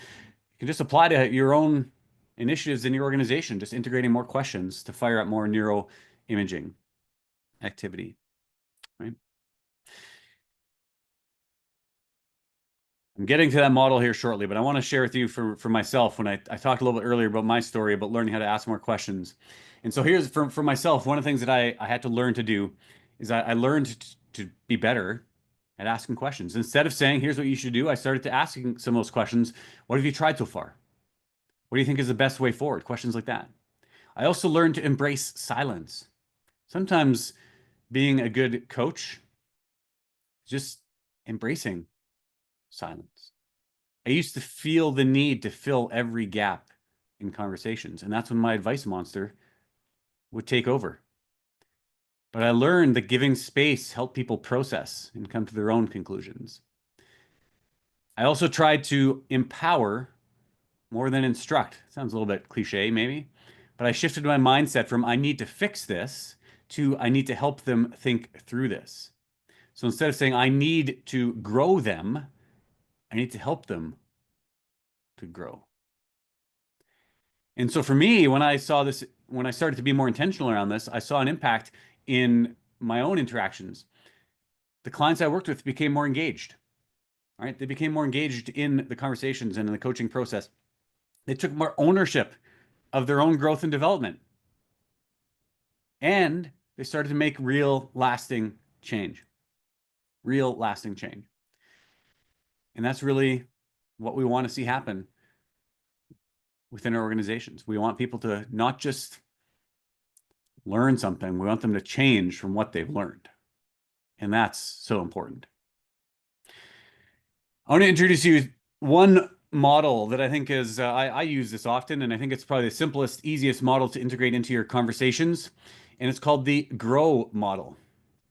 You can just apply to your own initiatives in your organization, just integrating more questions to fire up more neuroimaging activity, right? I'm getting to that model here shortly, but I want to share with you for myself when I talked a little bit earlier about my story about learning how to ask more questions. And so here's for myself, one of the things that I had to learn to do is I learned to be better at asking questions. Instead of saying, here's what you should do, I started to asking some of those questions. What have you tried so far? What do you think is the best way forward? Questions like that. I also learned to embrace silence. Sometimes being a good coach is just embracing silence. I used to feel the need to fill every gap in conversations, and that's when my advice monster would take over. But I learned that giving space helped people process and come to their own conclusions. I also tried to empower more than instruct. Sounds a little bit cliche, maybe, but I shifted my mindset from I need to fix this to I need to help them think through this. So instead of saying I need to grow them, I need to help them to grow. And so for me, when I saw this, when I started to be more intentional around this, I saw an impact in my own interactions. The clients I worked with became more engaged, right? They became more engaged in the conversations and in the coaching process. They took more ownership of their own growth and development. And they started to make real lasting change. Real lasting change. And that's really what we want to see happen within our organizations. We want people to not just learn something, we want them to change from what they've learned. And that's so important. I want to introduce you one model that I think is, I use this often, and I think it's probably the simplest, easiest model to integrate into your conversations. And it's called the GROW model.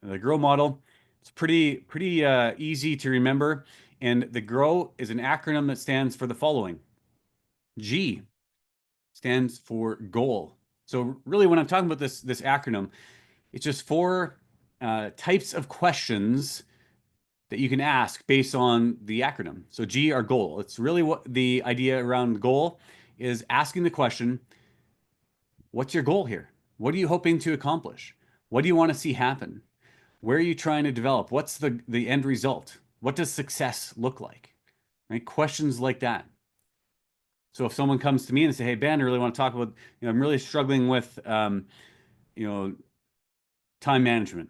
The GROW model, it's pretty easy to remember. And the GROW is an acronym that stands for the following. G stands for goal. So really, when I'm talking about this acronym, it's just four types of questions that you can ask based on the acronym. So G, our goal. It's really what the idea around goal is asking the question, what's your goal here? What are you hoping to accomplish? What do you want to see happen? Where are you trying to develop? What's the end result? What does success look like? Right? Questions like that. So if someone comes to me and say, "Hey, Ben, I really want to talk about, I'm really struggling with, you know, time management."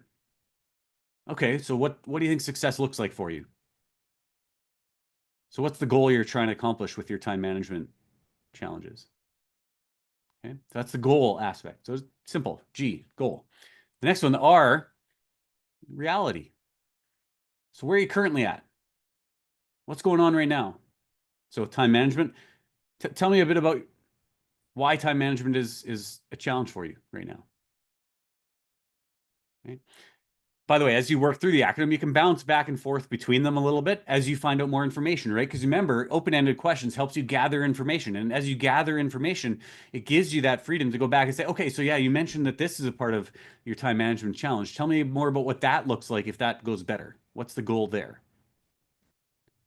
Okay, so what do you think success looks like for you? So what's the goal you're trying to accomplish with your time management challenges? Okay, so that's the goal aspect. So it's simple. G, goal. The next one, the R, reality. So where are you currently at? What's going on right now? So time management. Tell me a bit about why time management is a challenge for you right now. Okay. By the way, as you work through the acronym, you can bounce back and forth between them a little bit as you find out more information, right? Because remember, open-ended questions helps you gather information. And as you gather information, it gives you that freedom to go back and say, okay, so yeah, you mentioned that this is a part of your time management challenge. Tell me more about what that looks like if that goes better. What's the goal there?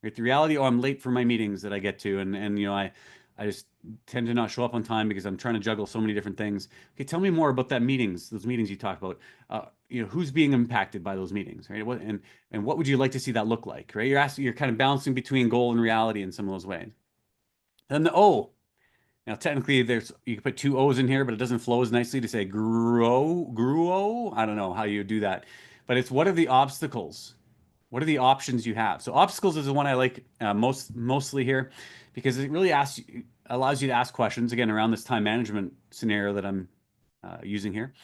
Right? The reality, oh, I'm late for my meetings that I get to, and I just tend to not show up on time because I'm trying to juggle so many different things. Okay, tell me more about those meetings you talked about. Who's being impacted by those meetings, right? And what would you like to see that look like, right? You're kind of bouncing between goal and reality in some of those ways. Then the O. Now, technically, you can put two O's in here, but it doesn't flow as nicely to say gruo. I don't know how you do that, but it's what are the obstacles? What are the options you have? So obstacles is the one I like mostly here because it really allows you to ask questions again around this time management scenario that I'm using here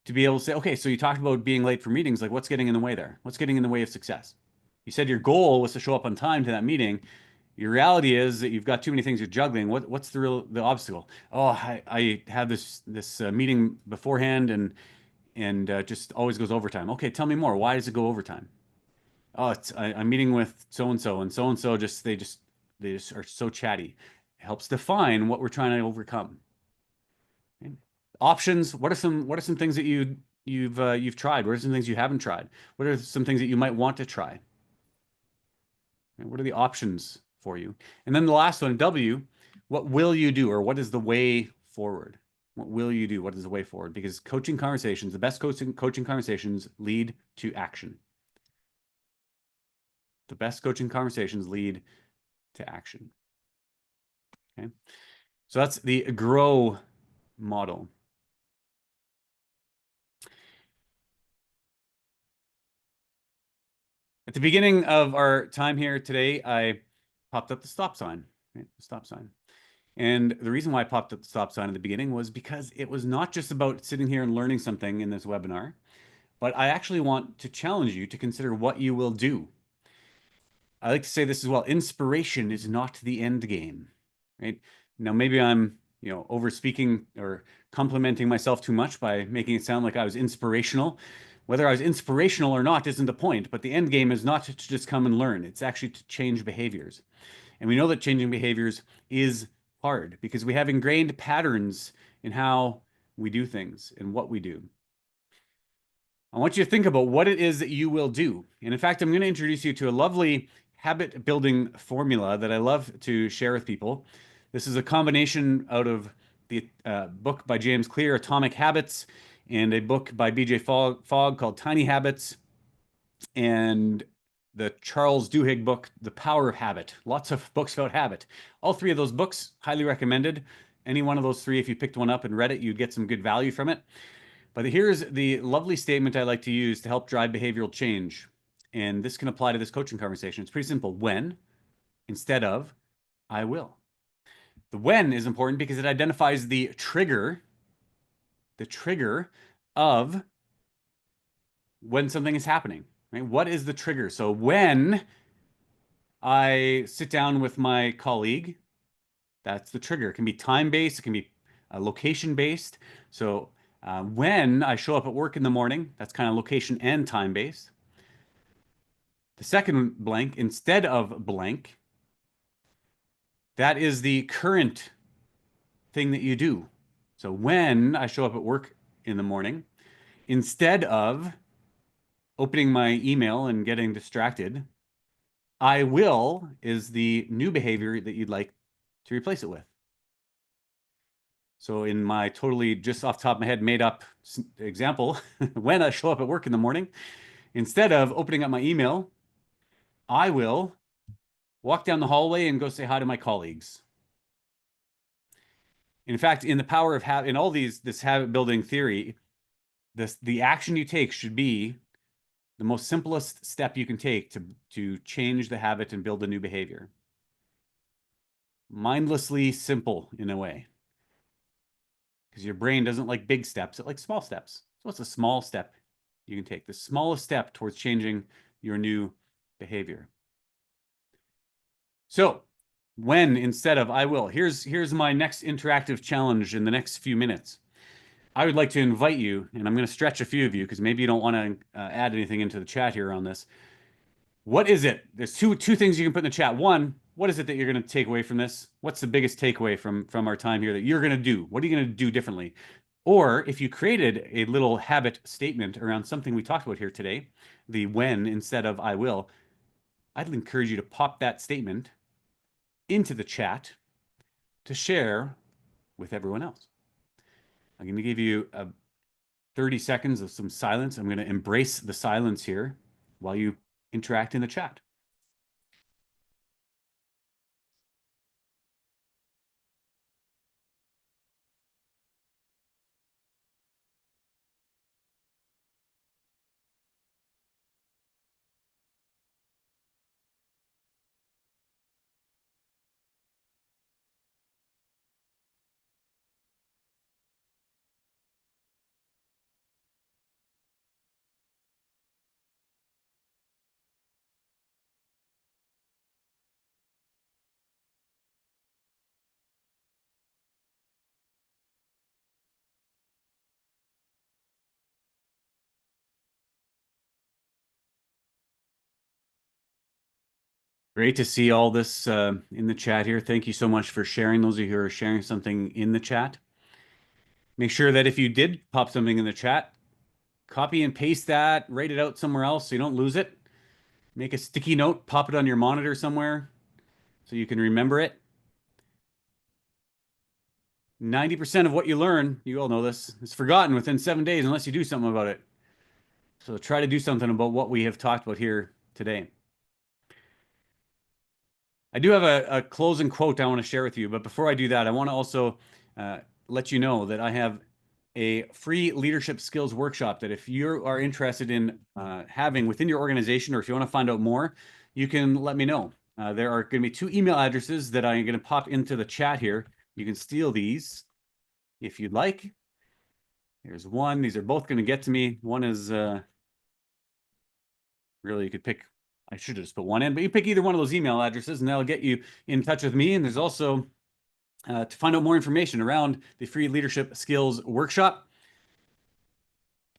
to be able to say, okay, so you talked about being late for meetings, like what's getting in the way there? What's getting in the way of success? You said your goal was to show up on time to that meeting. Your reality is that you've got too many things you're juggling. What's the obstacle? Oh, I had this meeting beforehand and just always goes overtime. Okay, tell me more. Why does it go overtime? Oh, I'm meeting with so and so just they just are so chatty. It helps define what we're trying to overcome. Okay. Options. What are some things that you've tried? What are some things you haven't tried? What are some things that you might want to try? What are the options for you? And then the last one, W, what will you do, or what is the way forward? What will you do? What is the way forward? Because coaching conversations, the best coaching conversations lead to action. The best coaching conversations lead to action. Okay. So that's the grow model. At the beginning of our time here today, I popped up the stop sign, right? The stop sign. And the reason why I popped up the stop sign at the beginning was because it was not just about sitting here and learning something in this webinar, but I actually want to challenge you to consider what you will do. I like to say this as well. Inspiration is not the end game, right? Now, maybe I'm, over speaking or complimenting myself too much by making it sound like I was inspirational. Whether I was inspirational or not isn't the point, but the end game is not to just come and learn. It's actually to change behaviors. And we know that changing behaviors is hard because we have ingrained patterns in how we do things and what we do. I want you to think about what it is that you will do. And in fact, I'm going to introduce you to a lovely habit building formula that I love to share with people. This is a combination out of the book by James Clear, Atomic Habits, and a book by BJ Fogg called Tiny Habits, and the Charles Duhigg book, The Power of Habit. Lots of books about habit. All three of those books, highly recommended. Any one of those three, if you picked one up and read it, you'd get some good value from it. But here's the lovely statement I like to use to help drive behavioral change. And this can apply to this coaching conversation. It's pretty simple. When instead of I will. The when is important because it identifies the trigger of when something is happening, right? What is the trigger? So when I sit down with my colleague, that's the trigger. It can be time-based, it can be location-based. So when I show up at work in the morning, that's kind of location and time-based. The second blank, instead of blank, that is the current thing that you do. So when I show up at work in the morning, instead of opening my email and getting distracted, I will is the new behavior that you'd like to replace it with. So in my totally just off the top of my head made up example, when I show up at work in the morning, instead of opening up my email, I will walk down the hallway and go say hi to my colleagues. In fact, in the power of in all this habit building theory, the action you take should be the most simplest step you can take to change the habit and build a new behavior. Mindlessly simple in a way. Because your brain doesn't like big steps, it likes small steps. So what's a small step you can take? The smallest step towards changing your new behavior. So when instead of I will, here's my next interactive challenge in the next few minutes. I would like to invite you, and I'm going to stretch a few of you because maybe you don't want to add anything into the chat here on this. What is it? There's two things you can put in the chat. One, what is it that you're going to take away from this? What's the biggest takeaway from our time here that you're going to do? What are you going to do differently? Or if you created a little habit statement around something we talked about here today, the when instead of I will, I'd encourage you to pop that statement into the chat to share with everyone else. I'm going to give you 30 seconds of some silence. I'm going to embrace the silence here while you interact in the chat. Great to see all this in the chat here. Thank you so much for sharing. Those of you who are sharing something in the chat. Make sure that if you did pop something in the chat, copy and paste that, write it out somewhere else so you don't lose it. Make a sticky note, pop it on your monitor somewhere so you can remember it. 90% of what you learn, you all know this, is forgotten within 7 days unless you do something about it. So try to do something about what we have talked about here today. I do have a closing quote I want to share with you, but before I do that, I want to also let you know that I have a free leadership skills workshop that if you are interested in having within your organization, or if you want to find out more, you can let me know. There are going to be 2 email addresses that I'm going to pop into the chat here. You can steal these if you'd like. Here's one. These are both going to get to me. One is really, you could pick, I should have just put one in, but you pick either one of those email addresses and that'll get you in touch with me. And there's also to find out more information around the free leadership skills workshop.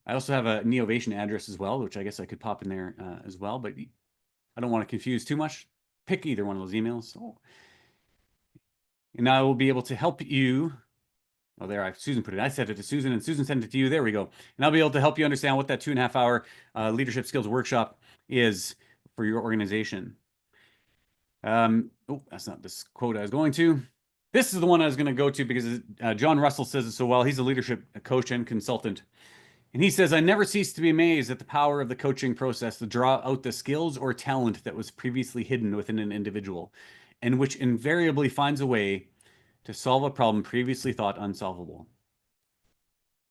I also have a Neovation address as well, which I guess I could pop in there as well, but I don't want to confuse too much. Pick either one of those emails. Oh. And I will be able to help you. Oh, there, Susan put it. I sent it to Susan, and Susan sent it to you. There we go. And I'll be able to help you understand what that 2.5 hour leadership skills workshop is for your organization. Oh, that's not this quote I was going to. This is the one I was going to go to because John Russell says it so well. He's a leadership coach and consultant. And he says, I never cease to be amazed at the power of the coaching process to draw out the skills or talent that was previously hidden within an individual, and which invariably finds a way to solve a problem previously thought unsolvable.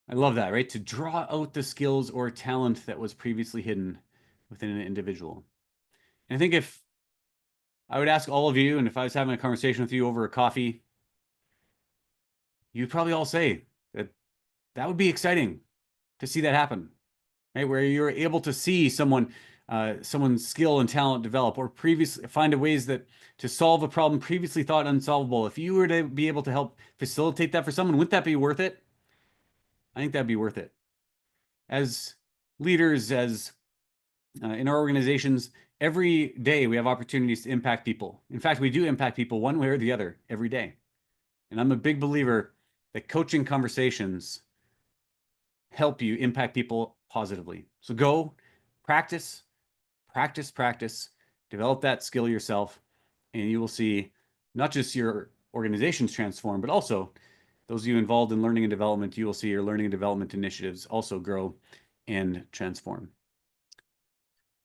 I love that, right? To draw out the skills or talent that was previously hidden within an individual. And I think if I would ask all of you, and if I was having a conversation with you over a coffee, you'd probably all say that that would be exciting to see that happen, right? Where you're able to see someone's skill and talent develop, or previously find ways that to solve a problem previously thought unsolvable. If you were to be able to help facilitate that for someone, wouldn't that be worth it? I think that'd be worth it. As leaders, as in our organizations, every day we have opportunities to impact people. In fact, we do impact people one way or the other every day. And I'm a big believer that coaching conversations help you impact people positively. So go practice, practice, practice, develop that skill yourself, and you will see not just your organizations transform, but also those of you involved in learning and development, you will see your learning and development initiatives also grow and transform.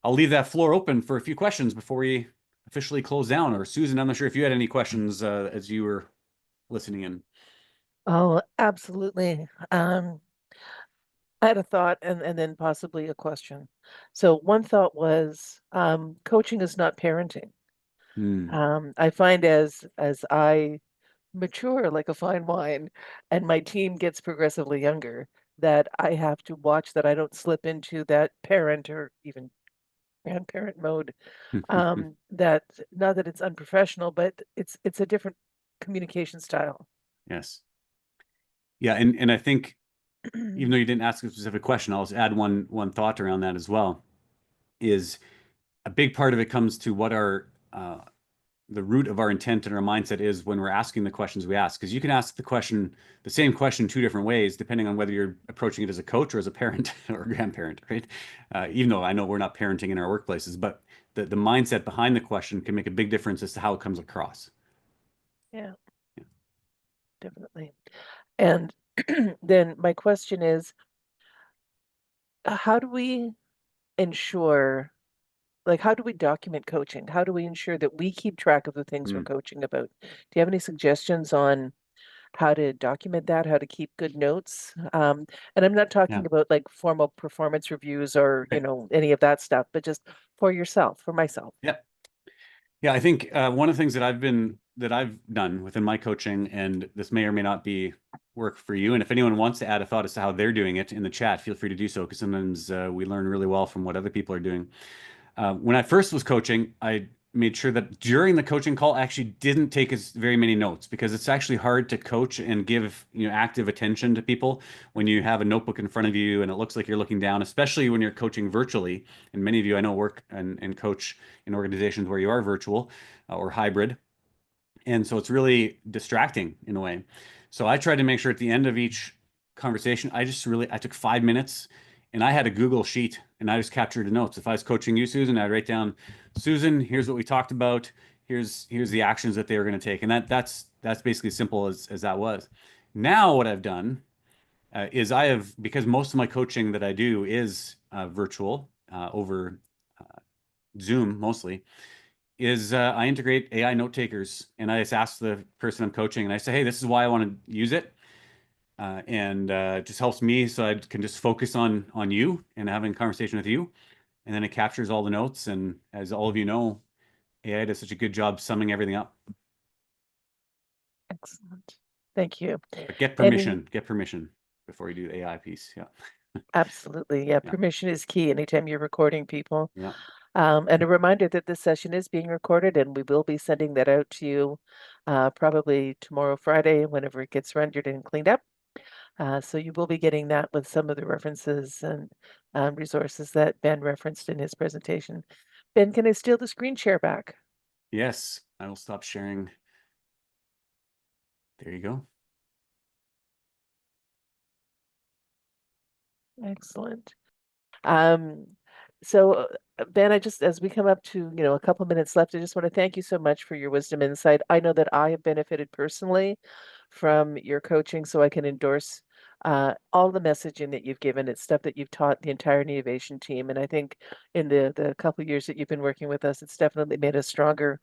I'll leave that floor open for a few questions before we officially close down. Or Susan, I'm not sure if you had any questions as you were listening in. Oh, absolutely. I had a thought and then possibly a question. So one thought was coaching is not parenting. Hmm. I find as I mature like a fine wine and my team gets progressively younger, that I have to watch that I don't slip into that parent or even grandparent mode. That not that it's unprofessional, but it's a different communication style. Yes. Yeah, and I think even though you didn't ask a specific question, I'll just add one thought around that as well. Is a big part of it comes to what our the root of our intent and our mindset is when we're asking the questions we ask. Because you can ask the same question 2 different ways, depending on whether you're approaching it as a coach or as a parent or a grandparent, right? Even though I know we're not parenting in our workplaces, but the mindset behind the question can make a big difference as to how it comes across. Yeah, definitely. And then my question is, how do we ensure, like, how do we document coaching? How do we ensure that we keep track of the things we're Mm, coaching about? Do you have any suggestions on how to document that, how to keep good notes? And I'm not yeah. talking about like formal performance reviews or, Okay. any of that stuff, but just for yourself, for myself. Yeah. Yeah, I think one of the things that I've done within my coaching, and this may or may not be work for you, and if anyone wants to add a thought as to how they're doing it in the chat, feel free to do so because sometimes we learn really well from what other people are doing. When I first was coaching, I made sure that during the coaching call, I actually didn't take as very many notes because it's actually hard to coach and give active attention to people when you have a notebook in front of you and it looks like you're looking down, especially when you're coaching virtually. And many of you I know work and coach in organizations where you are virtual or hybrid. And so it's really distracting in a way. So I tried to make sure at the end of each conversation, I took 5 minutes And I had a Google sheet and I just captured the notes. If I was coaching you, Susan, I'd write down, Susan, here's what we talked about. Here's the actions that they were going to take. And that's basically as simple as that was. Now what I've done is I have, because most of my coaching that I do is virtual over Zoom mostly, is I integrate AI note takers and I just ask the person I'm coaching and I say, hey, this is why I want to use it. And it just helps me so I can just focus on you and having a conversation with you. And then it captures all the notes. And as all of you know, AI does such a good job summing everything up. Excellent. Thank you. But Any, get permission before you do the AI piece. Yeah. absolutely. Yeah, Yeah. permission is key anytime you're recording people. Yeah. And a reminder that this session is being recorded and we will be sending that out to you probably tomorrow, Friday, whenever it gets rendered and cleaned up. So you will be getting that with some of the references and resources that Ben referenced in his presentation. Ben, can I steal the screen share back? Yes. I will stop sharing. There you go. Excellent. Um, so Ben, I just, as we come up to, a couple minutes left, I just want to thank you so much for your wisdom and insight. I know that I have benefited personally from your coaching, so I can endorse all the messaging that you've given. It's stuff that you've taught the entire Neovation team, and I think in the couple of years that you've been working with us, it's definitely made us stronger.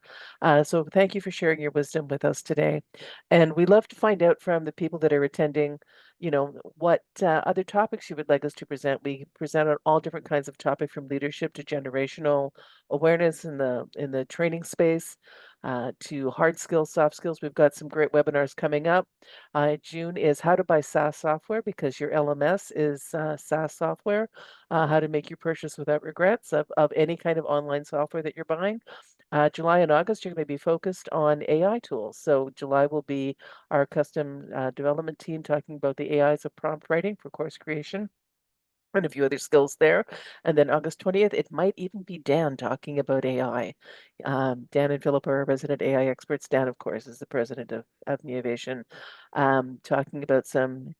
So thank you for sharing your wisdom with us today. And we love to find out from the people that are attending, what other topics you would like us to present. We present on all different kinds of topics from leadership to generational awareness in the training space to hard skills, soft skills. We've got some great webinars coming up. June is how to buy SaaS software because your LMS is SaaS software. How to make your purchase without regrets of any kind of online software that you're buying. July and August, you're going to be focused on AI tools. So July will be our custom development team talking about the AIs of prompt writing for course creation and a few other skills there. And then August 20th, it might even be Dan talking about AI. Dan and Philip are our resident AI experts. Dan, of course, is the president of Neovation, talking about some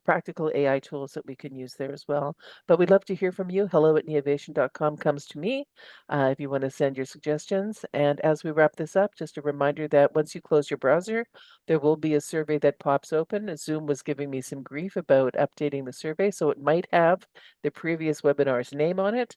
practical AI tools that we can use there as well. But we'd love to hear from you. Hello@neovation.com comes to me if you want to send your suggestions. And as we wrap this up, just a reminder that once you close your browser, there will be a survey that pops open. Zoom was giving me some grief about updating the survey, so it might have the previous webinar's name on it,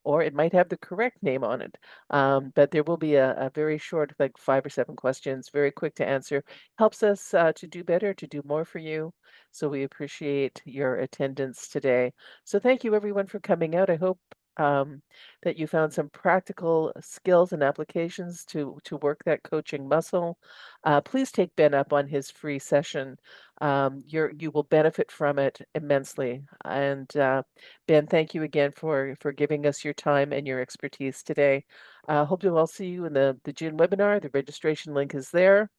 or it might have the correct name on it. But there will be a very short, like 5 or 7 questions, very quick to answer. Helps us to do better, to do more for you. So we appreciate your attendance today. So thank you everyone for coming out. I hope that you found some practical skills and applications to work that coaching muscle. Please take Ben up on his free session. You will benefit from it immensely. And Ben, thank you again for giving us your time and your expertise today. Hope to all see you in the June webinar. The registration link is there.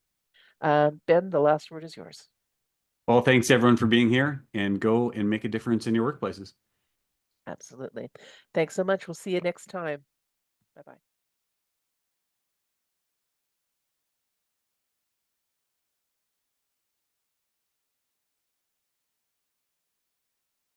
Ben, the last word is yours. Well, thanks everyone for being here and go and make a difference in your workplaces. Absolutely. Thanks so much. We'll see you next time. Bye-bye.